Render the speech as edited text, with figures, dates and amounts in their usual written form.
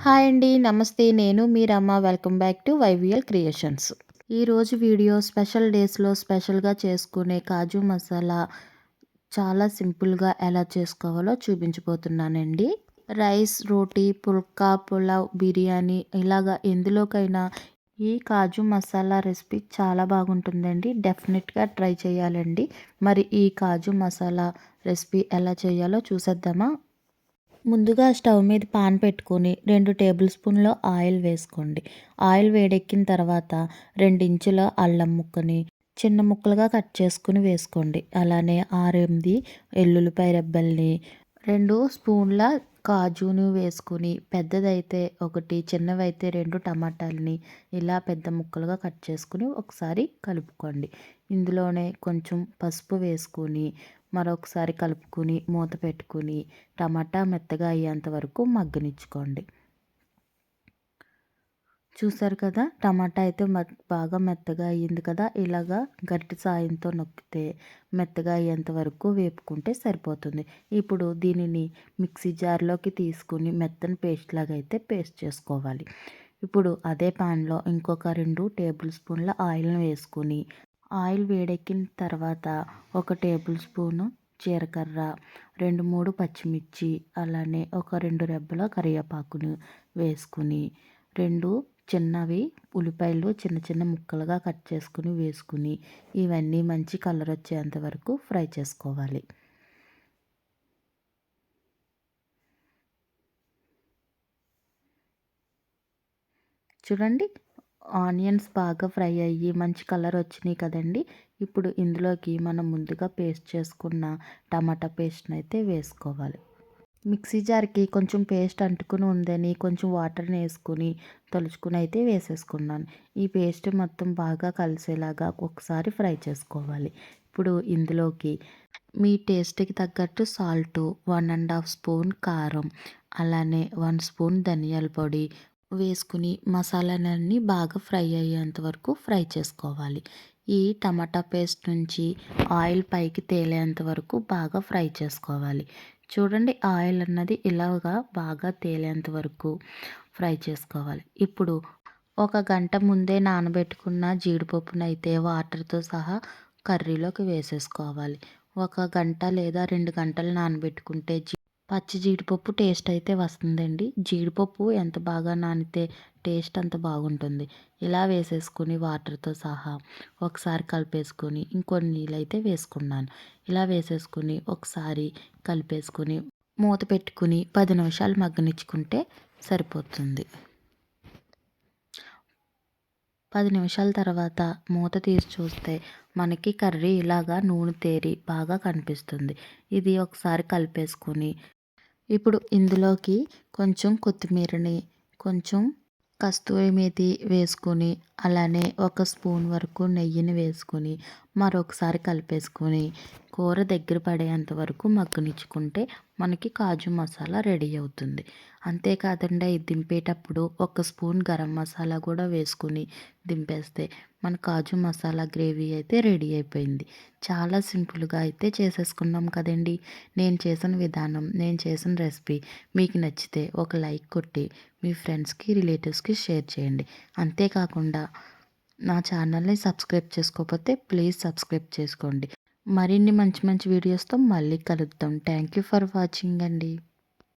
Hi అండి. నమస్తే. నేను మీ Rama. Welcome back to YVL creations. ఈరోజు వీడియో స్పెషల్ డేస్‌లో స్పెషల్‌గా చేసుకునే కాజు మసాలా చాలా సింపుల్‌గా ఎలా చేసుకోవాలో చూపించబోతున్నానండి. రైస్, రోటీ, పుల్కా, పులావ్, బిర్యానీ ఇలాగా ఎందులోకైనా ఈ కాజు మసాలా రెసిపీ చాలా బాగుంటుందండి. డెఫినెట్‌గా ట్రై చేయాలండి. మరి ఈ కాజు మసాలా రెసిపీ ఎలా చేయాలో చూసేద్దామా? ముందుగా స్టవ్ మీద పాన్ పెట్టుకొని 2 టేబుల్ స్పూన్ల ఆయిల్ వేసుకోండి. ఆయిల్ వేడెక్కిన తర్వాత 2 ఇంచుల అల్లం ముక్కని చిన్న ముక్కలుగా కట్ చేసుకుని వేసుకోండి. అలానే 6, 8 ఎల్లుల్లిపాయ రెబ్బల్ని 2 స్పూన్ల కాజును వేసుకుని పెద్దదైతే 1, చిన్నవైతే 2 టమాటాలని ఇలా పెద్ద ముక్కలుగా కట్ చేసుకుని ఒకసారి కలుపుకోండి. ఇందులోనే కొంచెం పసుపు వేసుకొని మరొకసారి కలుపుకొని మూత పెట్టుకుని టమాటా మెత్తగా అయ్యేంత వరకు మగ్గనిచ్చుకోండి. చూసారు కదా, టమాటా అయితే బాగా మెత్తగా అయ్యింది కదా. ఇలాగా గరిటె సాయంతో నొక్కితే మెత్తగా అయ్యేంత వరకు వేపుకుంటే సరిపోతుంది. ఇప్పుడు దీనిని మిక్సీ జార్లోకి తీసుకుని మెత్తని పేస్ట్ లాగా అయితే పేస్ట్ చేసుకోవాలి. ఇప్పుడు అదే పాన్లో ఇంకొక 2 టేబుల్ స్పూన్ల ఆయిల్ని వేసుకుని ఆయిల్ వేడెక్కిన తర్వాత 1 టేబుల్ స్పూను జీలకర్ర, 2, 3 పచ్చిమిర్చి, అలానే ఒక 2 రెబ్బల కరివేపాకును వేసుకుని 2 చిన్నవి ఉల్లిపాయలు చిన్న చిన్న ముక్కలుగా కట్ చేసుకుని వేసుకుని ఇవన్నీ మంచి కలర్ వచ్చేంత వరకు ఫ్రై చేసుకోవాలి. చూడండి, ఆనియన్స్ బాగా ఫ్రై అయ్యి మంచి కలర్ వచ్చినాయి కదండి. ఇప్పుడు ఇందులోకి మనం ముందుగా పేస్ట్ చేసుకున్న టమాటా పేస్ట్ని అయితే వేసుకోవాలి. మిక్సీ జార్కి కొంచెం పేస్ట్ అంటుకుని ఉందని కొంచెం వాటర్ని వేసుకుని తలుచుకుని అయితే వేసేసుకున్నాను. ఈ పేస్ట్ మొత్తం బాగా కలిసేలాగా ఒకసారి ఫ్రై చేసుకోవాలి. ఇప్పుడు ఇందులోకి మీ టేస్ట్కి తగ్గట్టు సాల్టు, 1½ స్పూన్ కారం, అలానే 1 స్పూన్ ధనియాల పొడి వేసుకుని మసాలాలన్నీ బాగా ఫ్రై అయ్యేంత వరకు ఫ్రై చేసుకోవాలి. ఈ టమాటా పేస్ట్ నుంచి ఆయిల్ పైకి తేలేంత వరకు బాగా ఫ్రై చేసుకోవాలి. చూడండి, ఆయిల్ అన్నది ఇలాగా బాగా తేలేంత వరకు ఫ్రై చేసుకోవాలి. ఇప్పుడు 1 గంట ముందే నానబెట్టుకున్న జీడిపప్పునైతే వాటర్తో సహా కర్రీలోకి వేసేసుకోవాలి. 1 గంట లేదా 2 గంటలు నానబెట్టుకుంటే పచ్చి జీడిపప్పు టేస్ట్ అయితే వస్తుందండి. జీడిపప్పు ఎంత బాగా నానితే టేస్ట్ అంత బాగుంటుంది. ఇలా వేసేసుకుని వాటర్తో సహా ఒకసారి కలిపేసుకొని ఇంకొన్ని నీళ్ళు అయితే వేసుకున్నాను. ఇలా వేసేసుకుని ఒకసారి కలిపేసుకుని మూత పెట్టుకుని 10 నిమిషాలు మగ్గనిచ్చుకుంటే సరిపోతుంది. 10 నిమిషాల తర్వాత మూత తీసి చూస్తే మనకి కర్రీ ఇలాగా నూనె తేరి బాగా కనిపిస్తుంది. ఇది ఒకసారి కలిపేసుకుని ఇప్పుడు ఇందులోకి కొంచెం కొత్తిమీరని, కొంచెం కస్తూరి మేతి వేసుకొని అలానే 1 స్పూన్ వరకు నెయ్యిని వేసుకొని మరొకసారి కలిపేసుకొని కూర దగ్గర పడేంత వరకు మగ్గనిచ్చుకుంటే మనకి కాజు మసాలా రెడీ అవుతుంది. అంతేకాదండి, దింపేటప్పుడు 1 స్పూన్ గరం మసాలా కూడా వేసుకుని దింపేస్తే మన కాజు మసాలా గ్రేవీ అయితే రెడీ అయిపోయింది. చాలా సింపుల్గా అయితే చేసేసుకున్నాం కదండి. నేను చేసిన విధానం, నేను చేసిన రెసిపీ మీకు నచ్చితే ఒక లైక్ కొట్టి మీ ఫ్రెండ్స్కి, రిలేటివ్స్కి షేర్ చేయండి. అంతేకాకుండా నా ఛానల్ని సబ్స్క్రైబ్ చేసుకోకపోతే ప్లీజ్ సబ్స్క్రైబ్ చేసుకోండి. మరిన్ని మంచి మంచి వీడియోస్తో మళ్ళీ కలుద్దాం. థ్యాంక్ యూ ఫర్ వాచింగ్ అండి.